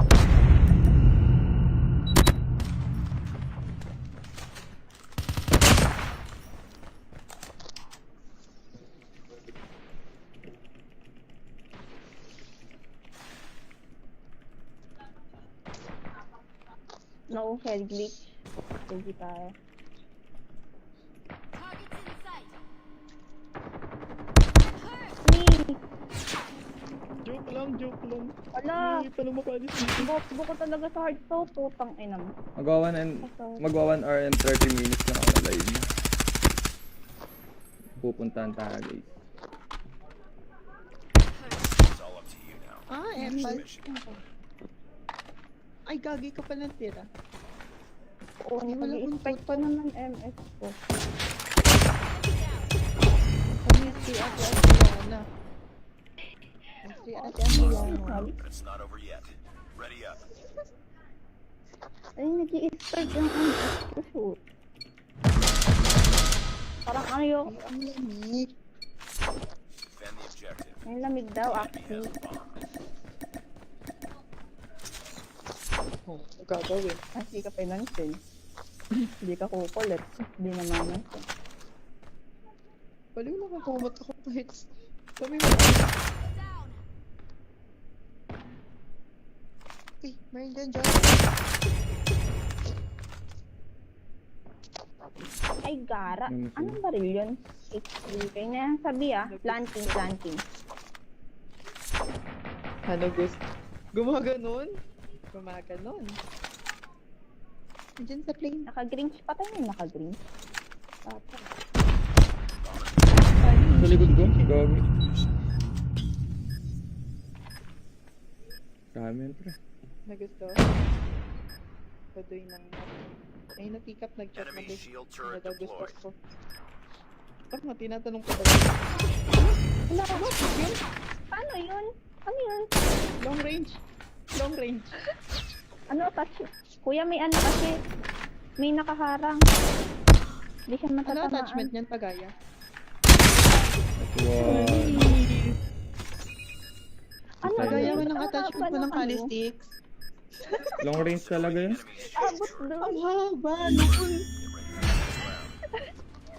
Speaker 9: No head glitch. Sige tayo.
Speaker 8: Targets in sight.
Speaker 9: Me!
Speaker 3: Joke lang.
Speaker 9: Wala!
Speaker 3: Hindi pa lang makalis dito.
Speaker 9: Buko talaga sa hard stop. Putang inam.
Speaker 5: Magwa 1 hour and 30 minutes na ako na live. Pupuntahan tayo guys.
Speaker 6: It's all up to you now.
Speaker 3: Empal.
Speaker 6: Mission.
Speaker 3: Ay, gagi ka pala tira.
Speaker 9: Oo,
Speaker 3: Wala akong
Speaker 9: nag-spike pa naman MS ko.
Speaker 3: Kami si Ate Adriana. Si Ate Adriana.
Speaker 6: But it's not over yet. Ready up.
Speaker 9: Ay, nag-i-spike yung MS ko shoot. Parang ano yung,
Speaker 3: Ay, ang lamig.
Speaker 6: Defend the objective.
Speaker 9: yung lamig daw
Speaker 6: The enemy
Speaker 9: actually.
Speaker 6: has the bomb.
Speaker 3: Oh, gagawin.
Speaker 9: Hindi ka pinansin. Hindi ka kukulit. Hindi naman natin.
Speaker 3: Baliw na kakumot ako kahit. Kami mo.
Speaker 8: Down.
Speaker 3: Uy, mayroon dyan.
Speaker 9: Ay, gara.
Speaker 5: Ano to?
Speaker 9: Anong baril yun? HP. Kaya na sabi planting.
Speaker 3: Ano gusto? Gumaganon? Gumaganon. Diyan sa plane.
Speaker 9: Naka-grinch. Patay na yung naka-grinch. Patay.
Speaker 5: Sa likod ko, gagi. Dami yan pre.
Speaker 3: Nagusto? Padoy ng ay natikap nag-chat na
Speaker 6: Enemy
Speaker 3: guys.
Speaker 6: shield
Speaker 3: Ano
Speaker 6: turret
Speaker 3: daw gusto
Speaker 6: deployed.
Speaker 3: ko? Bakit nga tinatanong ko ba?
Speaker 9: Wala. Yun? Paano yun? Ano yun?
Speaker 3: Long range. Long range.
Speaker 9: Ano attach? Kuya, may ano kasi. May nakaharang. Hindi siya
Speaker 3: Ano
Speaker 9: matatamaan.
Speaker 3: attachment niyan pagaya?
Speaker 5: Wow.
Speaker 9: Ano
Speaker 3: Pagaya mo
Speaker 9: yun?
Speaker 3: ng
Speaker 9: Ang
Speaker 3: attachment
Speaker 9: haba
Speaker 3: mo ng
Speaker 9: ng ano?
Speaker 3: calisthix.
Speaker 5: Long range talaga yun?
Speaker 9: Abot
Speaker 3: Ang
Speaker 9: doon.
Speaker 3: haba, lupon.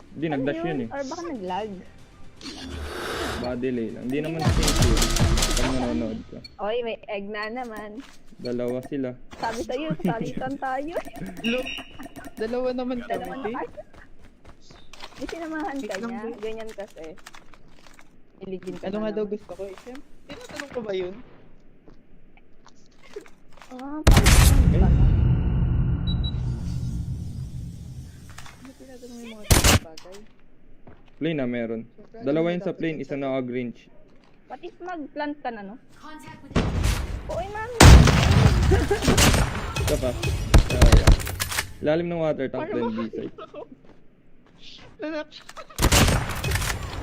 Speaker 5: Hindi, nag-dash yun eh.
Speaker 9: Or baka nag-lag.
Speaker 5: Baka delay lang. Hindi naman single. Pag nanonood ka.
Speaker 9: Oy, may egg na naman.
Speaker 5: Dalawa sila.
Speaker 9: Sabi sa'yo, salitan tayo.
Speaker 3: Look. Dalawa naman
Speaker 9: Dalawa
Speaker 3: kami.
Speaker 9: na kasi. May sinamahan ka
Speaker 3: Wait lang,
Speaker 9: niya.
Speaker 3: wait.
Speaker 9: Ganyan kasi. Iligin ka
Speaker 3: Ano
Speaker 9: na
Speaker 3: nga daw
Speaker 9: naman.
Speaker 3: gusto ko eh? Siyempre, tinatanong ko ba yun?
Speaker 9: Ah, parang
Speaker 5: Eh?
Speaker 3: Ano tinatanong mo yung mga bagay?
Speaker 5: Plane na meron. Dalawa yun sa plane, isa na grinch.
Speaker 9: what if mag-plant ka na, no?
Speaker 8: Contact with enemy.
Speaker 9: Oy, ma'am.
Speaker 5: Isa pa. Yeah. Lalim ng water tank then B-side.
Speaker 3: Nanak.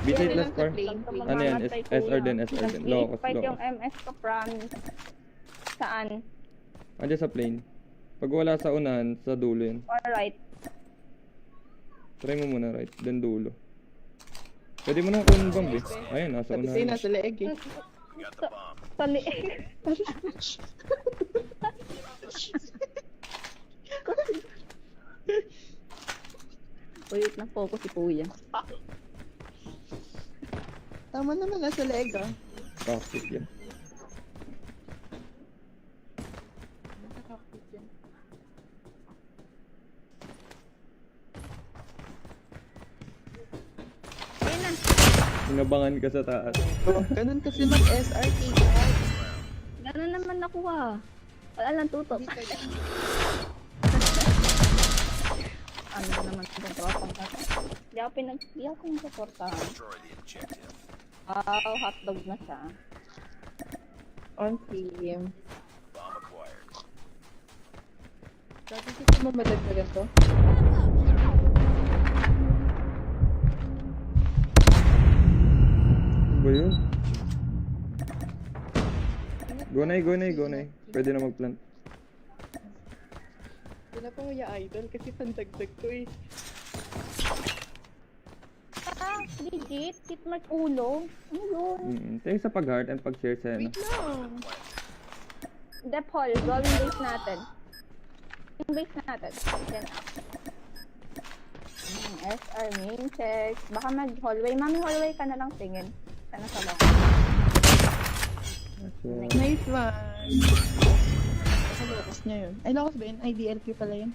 Speaker 5: B-site
Speaker 3: Yan
Speaker 5: last
Speaker 3: lang sa
Speaker 5: car.
Speaker 3: plane.
Speaker 5: Ano yan? SR din, SR din. Locos,
Speaker 9: Fight yung
Speaker 5: locos.
Speaker 9: MS ko, promise. Saan?
Speaker 5: Andiyan sa plane. Pag wala sa unahan, sa dulo yun.
Speaker 9: Alright.
Speaker 5: Try mo muna right, then dulo. Pwede mo nang kunin bomb eh. Ayun, nasa
Speaker 3: Sabi sa'yo,
Speaker 5: unahan.
Speaker 3: nasa leeg eh.
Speaker 6: You got the bomb.
Speaker 9: Sa liig. Ulit na focus si Kuya.
Speaker 3: Tama naman, nasa leeg ah.
Speaker 5: Toxic yan.
Speaker 3: Nakakapit yan.
Speaker 9: Ayun na.
Speaker 5: Inabangan ka sa taas.
Speaker 3: Ganun kasi mag-SRT guys.
Speaker 9: Ganun naman ako ah. Wala lang tutok. Ano ba naman itong tropang natin? Di ako nasuportahan.
Speaker 6: Destroy the objective.
Speaker 9: Hotdog na siya.
Speaker 3: On team.
Speaker 6: Bomb acquired.
Speaker 3: Dati gusto mo madagdagan to?
Speaker 5: Ano ba yun? Go na. Pwede na mag-plant.
Speaker 3: Hindi na pa kuya idol kasi pandagdag ko eh.
Speaker 9: Legit? Kitmark ulo? Ano yun?
Speaker 5: Tayo sa pag-heart and pag-share sa ano.
Speaker 3: Wait lang.
Speaker 9: Dep hall. Going base natin. Yung base natin. Yan. SR main check. Baka mag-hallway. Mami, hallway ka na lang tingin. Sana sa long.
Speaker 5: So,
Speaker 3: Nice one. Sa locus niya yun. Ay, locus ba yun? Ay, DLP pala yun.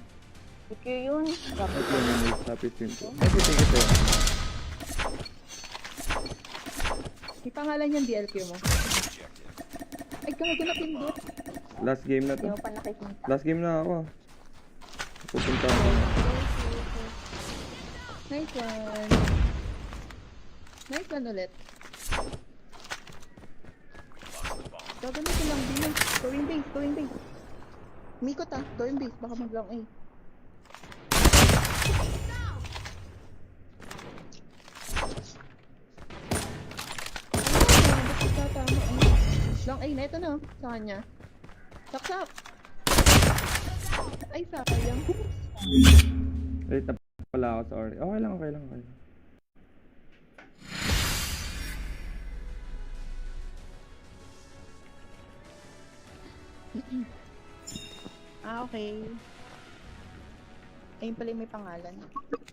Speaker 9: Okay yun.
Speaker 5: happy stream, happy stream po. Thank you, sir.
Speaker 3: May pangalan yung DLP mo.
Speaker 6: Objective.
Speaker 3: Ay, gago na pindot.
Speaker 5: Last game na
Speaker 9: Hindi
Speaker 5: to.
Speaker 9: mo pa nakikita.
Speaker 5: Last game na ako. Pupunta ako.
Speaker 3: Nice one. Nice one ulit. Gago na silang din. Going base. Mikot ah, going base. Baka mag-long A. Long A na ito na. Sa kanya. Saksak! Ay, sayang.
Speaker 5: Late na pala ako, sorry. Okay lang.
Speaker 3: Ah, okay. Ayun pala yung may pangalan.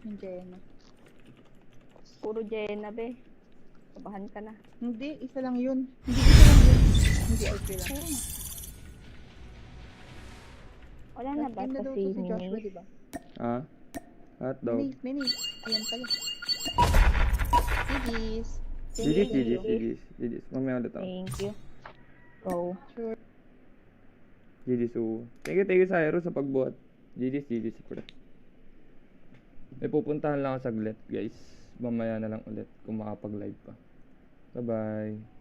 Speaker 3: Yung Jenna.
Speaker 9: Puro Jenna, be. Kabahan ka na.
Speaker 3: Hindi, isa lang yun. Hindi IP lang.
Speaker 9: Wala na ba
Speaker 3: Last game
Speaker 9: sa
Speaker 3: na daw to si Joshua,
Speaker 9: Phoenix?
Speaker 3: diba?
Speaker 5: Ah? Hot dog.
Speaker 3: Minis. Ayan pala. Gigis.
Speaker 5: GG's. Mamaya ulit ako.
Speaker 9: Thank you. Go.
Speaker 3: Sure.
Speaker 5: GG's. Thank you, Cyrus, sa pagbuhat. GG's. Pre. May pupuntahan lang ako saglit, guys. Mamaya na lang ulit kung makapag-live pa. Bye-bye.